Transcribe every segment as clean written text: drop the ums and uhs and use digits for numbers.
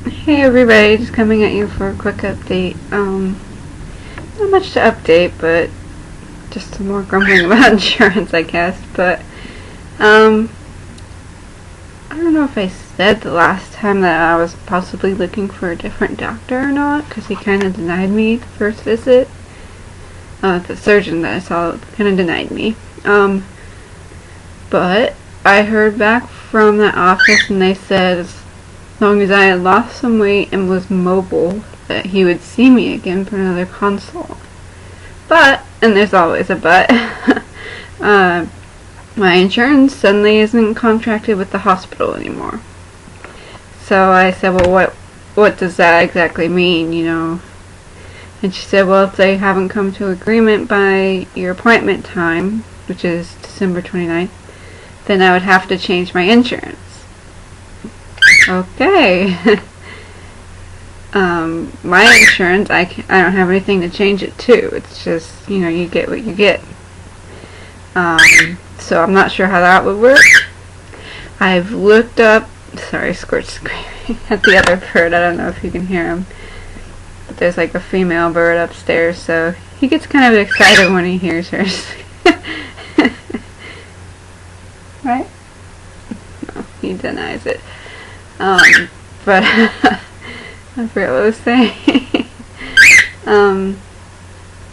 Hey everybody, just coming at you for a quick update. Not much to update, but just some more grumbling about insurance, I guess. But, I don't know if I said the last time that I was possibly looking for a different doctor or not, because he kind of denied me the first visit. The surgeon that I saw kind of denied me. But I heard back from the office and they said as long as I had lost some weight and was mobile, that he would see me again for another consult. But, and there's always a but, my insurance suddenly isn't contracted with the hospital anymore. So I said, well, what does that exactly mean, And she said, well, if they haven't come to agreement by your appointment time, which is December 29th, then I would have to change my insurance. Okay. My insurance, I don't have anything to change it to. It's just, you get what you get. So I'm not sure how that would work. I've looked up, sorry, Squirt's screaming at the other bird. I don't know if you can hear him. But there's like a female bird upstairs, so he gets kind of excited when he hears her. Right? No, he denies it. But I forget what I was saying.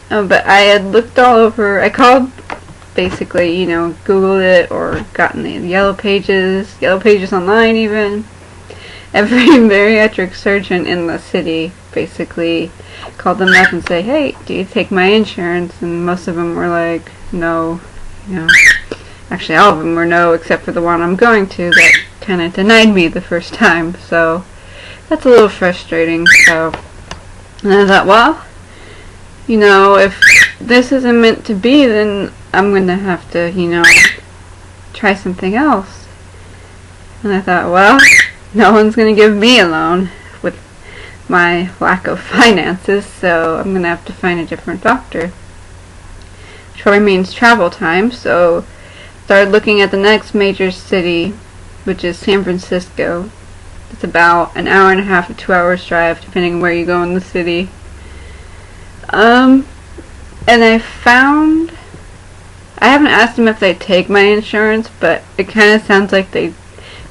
But I had looked all over. I called, basically, Googled it or gotten the yellow pages online even. Every bariatric surgeon in the city basically called them up and say, hey, do you take my insurance? And most of them were like, no, Actually, all of them were no, except for the one I'm going to that kind of denied me the first time. So that's a little frustrating. So, and I thought, well, if this isn't meant to be, then I'm going to have to, try something else. And I thought, well, no one's going to give me a loan with my lack of finances, so I'm going to have to find a different doctor. Which probably means travel time, so started looking at the next major city, which is San Francisco. It's about an hour and a half to 2 hours drive, depending on where you go in the city. And I haven't asked them if they take my insurance, but it kind of sounds like they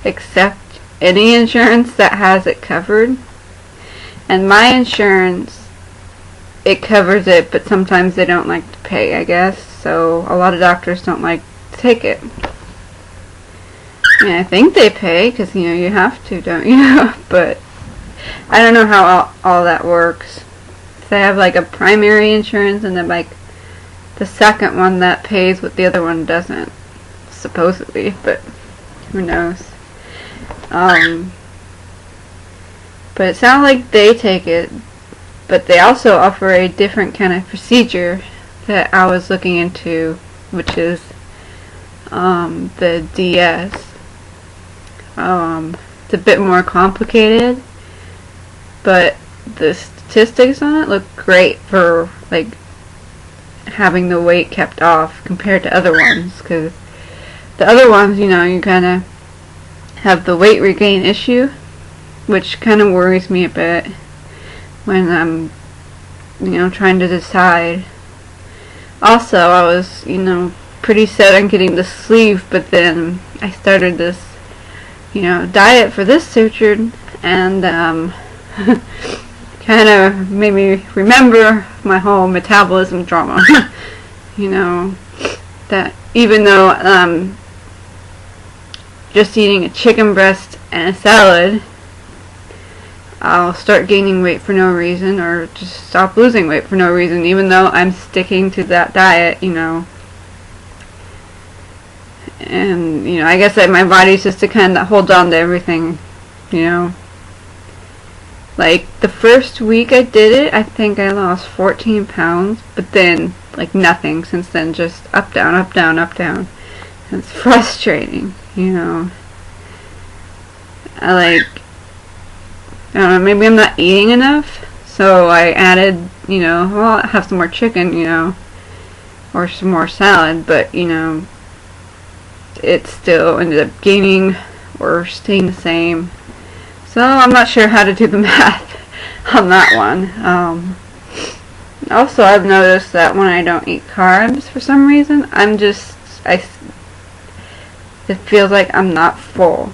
accept any insurance that has it covered. And my insurance, it covers it, but sometimes they don't like to pay, I guess. So a lot of doctors don't like take it. I think they pay because you have to, don't you? But I don't know how all that works. They have like a primary insurance and then like the second one that pays what the other one doesn't, supposedly, but who knows. But it sounds like they take it, but they also offer a different kind of procedure that I was looking into, which is the DS. It's a bit more complicated, but the statistics on it look great for like having the weight kept off compared to other ones, because the other ones, you kind of have the weight regain issue, which kind of worries me a bit when I'm trying to decide. Also, I was pretty set on getting the sleeve, but then I started this, diet for this surgeon, and kind of made me remember my whole metabolism drama. That even though just eating a chicken breast and a salad, I'll start gaining weight for no reason, or just stop losing weight for no reason, even though I'm sticking to that diet, And, I guess that my body's just to kind of hold on to everything, Like, the first week I did it, I think I lost 14 pounds, but then, like, nothing since then, just up, down, up, down, up, down. And it's frustrating, I don't know, maybe I'm not eating enough, so I added, I'll have some more chicken, or some more salad, but, it still ended up gaining or staying the same. So I'm not sure how to do the math on that one. Also, I've noticed that when I don't eat carbs for some reason, it feels like I'm not full.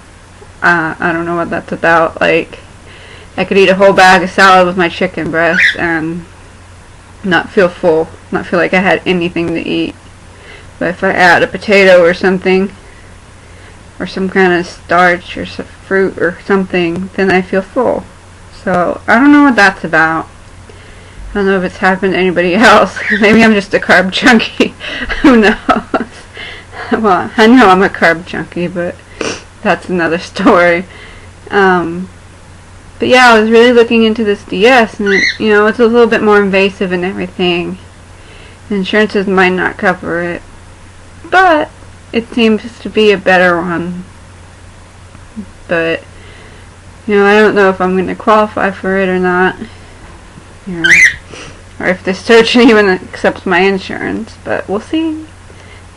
I don't know what that's about. Like, I could eat a whole bag of salad with my chicken breast and not feel full, not feel like I had anything to eat. But if I add a potato or something, or some kind of starch or some fruit or something, then I feel full. So I don't know what that's about. I don't know if it's happened to anybody else. Maybe I'm just a carb junkie. Who knows? Well, I know I'm a carb junkie, but that's another story. But yeah, I was really looking into this DS, and it's a little bit more invasive and everything. Insurances might not cover it, but it seems to be a better one. But I don't know if I'm going to qualify for it or not. Or if the surgeon even accepts my insurance, but we'll see.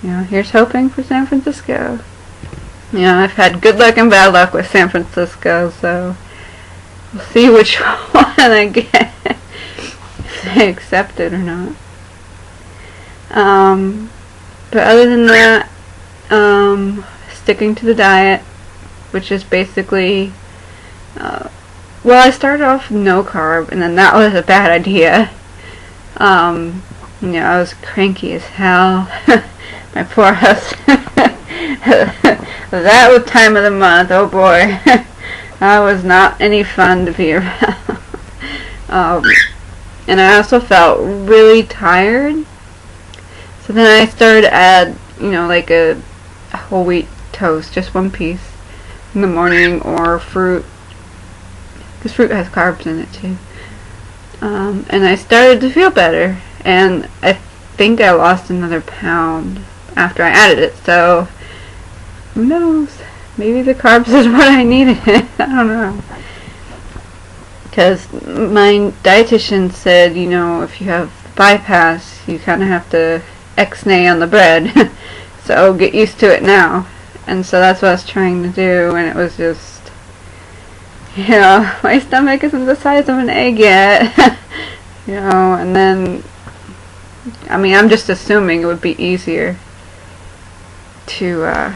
Here's hoping for San Francisco. I've had good luck and bad luck with San Francisco, so we'll see which one I get, if they accept it or not. But other than that, sticking to the diet, which is basically, well, I started off no carb, and then that was a bad idea. I was cranky as hell. My poor husband. That was time of the month, oh boy. That was not any fun to be around. And I also felt really tired. So then I started to add, like a whole wheat toast, just one piece in the morning, or fruit, because fruit has carbs in it too. And I started to feel better, and I think I lost another pound after I added it, so who knows, maybe the carbs is what I needed. I don't know, because my dietitian said, if you have bypass, you kind of have to ex-nay on the bread. So get used to it now. And so that's what I was trying to do, and it was just, my stomach isn't the size of an egg yet. And then, I'm just assuming it would be easier to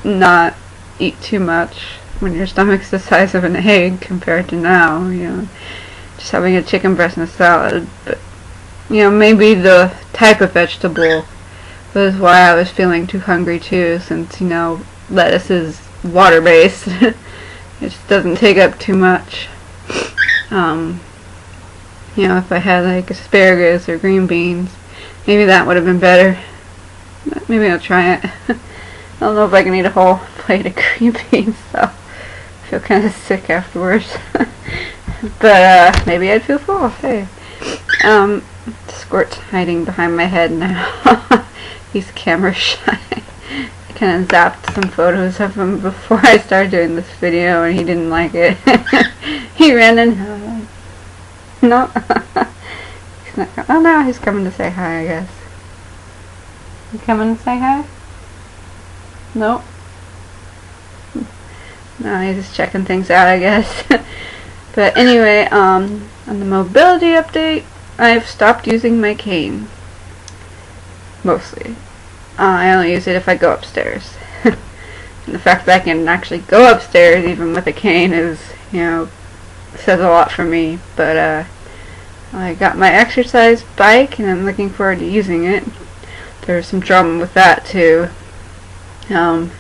not eat too much when your stomach's the size of an egg compared to now, just having a chicken breast and a salad. But maybe the type of vegetable was why I was feeling too hungry too, since lettuce is water based. It just doesn't take up too much. If I had like asparagus or green beans, maybe that would have been better. But maybe I'll try it. I don't know if I can eat a whole plate of green beans, so I feel kind of sick afterwards. But maybe I'd feel full. Hey, Squirt's hiding behind my head now. He's camera shy. I kind of zapped some photos of him before I started doing this video, and he didn't like it. He ran and no. He's not. Oh no, he's coming to say hi, I guess. You coming to say hi? No. No, he's just checking things out, I guess. But anyway, on the mobility update, I've stopped using my cane. Mostly. I only use it if I go upstairs. And the fact that I can actually go upstairs even with a cane is, says a lot for me. But I got my exercise bike, and I'm looking forward to using it. There's some drama with that too. The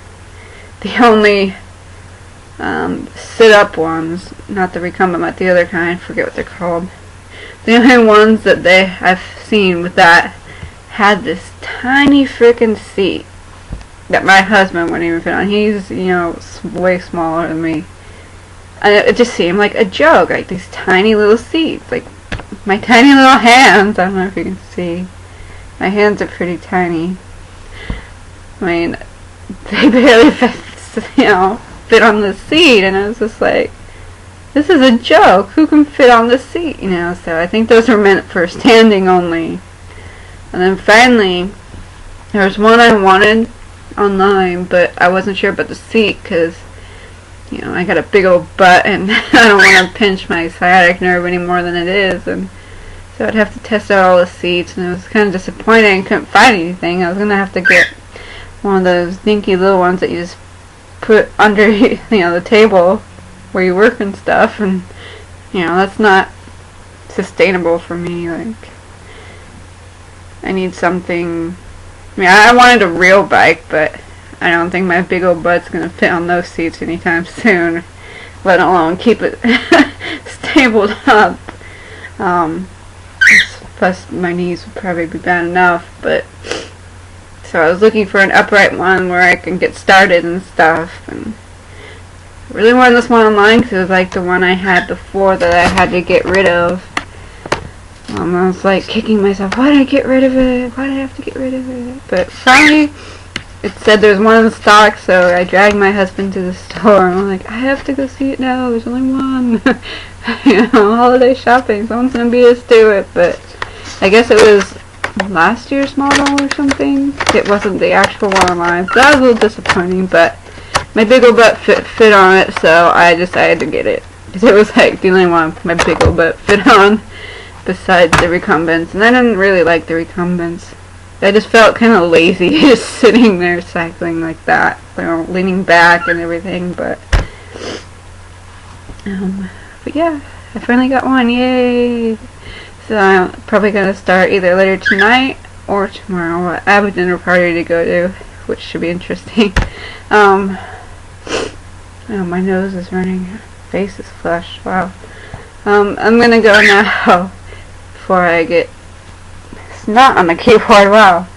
only sit-up ones, not the recumbent, but the other kind, I forget what they're called. The only ones that I've seen with that had this tiny frickin' seat that my husband wouldn't even fit on. He's, way smaller than me. And it just seemed like a joke, like these tiny little seats, like my tiny little hands. I don't know if you can see. My hands are pretty tiny. They barely fit on the seat, and I was just like, this is a joke. Who can fit on the seat? So I think those were meant for standing only. And then finally, there was one I wanted online, but I wasn't sure about the seat because, you know, I got a big old butt and I don't want to pinch my sciatic nerve any more than it is, and so I'd have to test out all the seats, and it was kind of disappointing. I couldn't find anything. I was gonna have to get one of those dinky little ones that you just put under, you know, the table where you work and stuff, and you know, that's not sustainable for me. Like, I need something. I mean, I wanted a real bike, but I don't think my big old butt's gonna fit on those seats anytime soon, let alone keep it stabled up. Plus my knees would probably be bad enough, but so I was looking for an upright one where I can get started and stuff, and I really wanted this one online because it was like the one I had before that I had to get rid of. I was like kicking myself, why did I get rid of it? Why did I have to get rid of it? But finally, it said there's one in stock, so I dragged my husband to the store, and I'm like, I have to go see it now, there's only one. You know, holiday shopping, someone's gonna beat us to it, but I guess it was last year's model or something. It wasn't the actual one online, so that was a little disappointing, but my big old butt fit on it, so I decided to get it. Because it was like the only one my big old butt fit on, besides the recumbents, and I didn't really like the recumbents. I just felt kind of lazy just sitting there cycling like that, you know, leaning back and everything, but yeah, I finally got one, yay! So I'm probably going to start either later tonight or tomorrow. I have a dinner party to go to, which should be interesting. Oh, my nose is running, face is flushed, wow. I'm going to go now before I get snot on the keyboard, wow.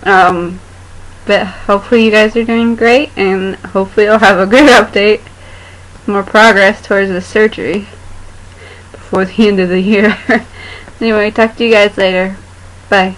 But hopefully you guys are doing great, and hopefully I'll have a good update, more progress towards the surgery before the end of the year. Anyway, talk to you guys later. Bye.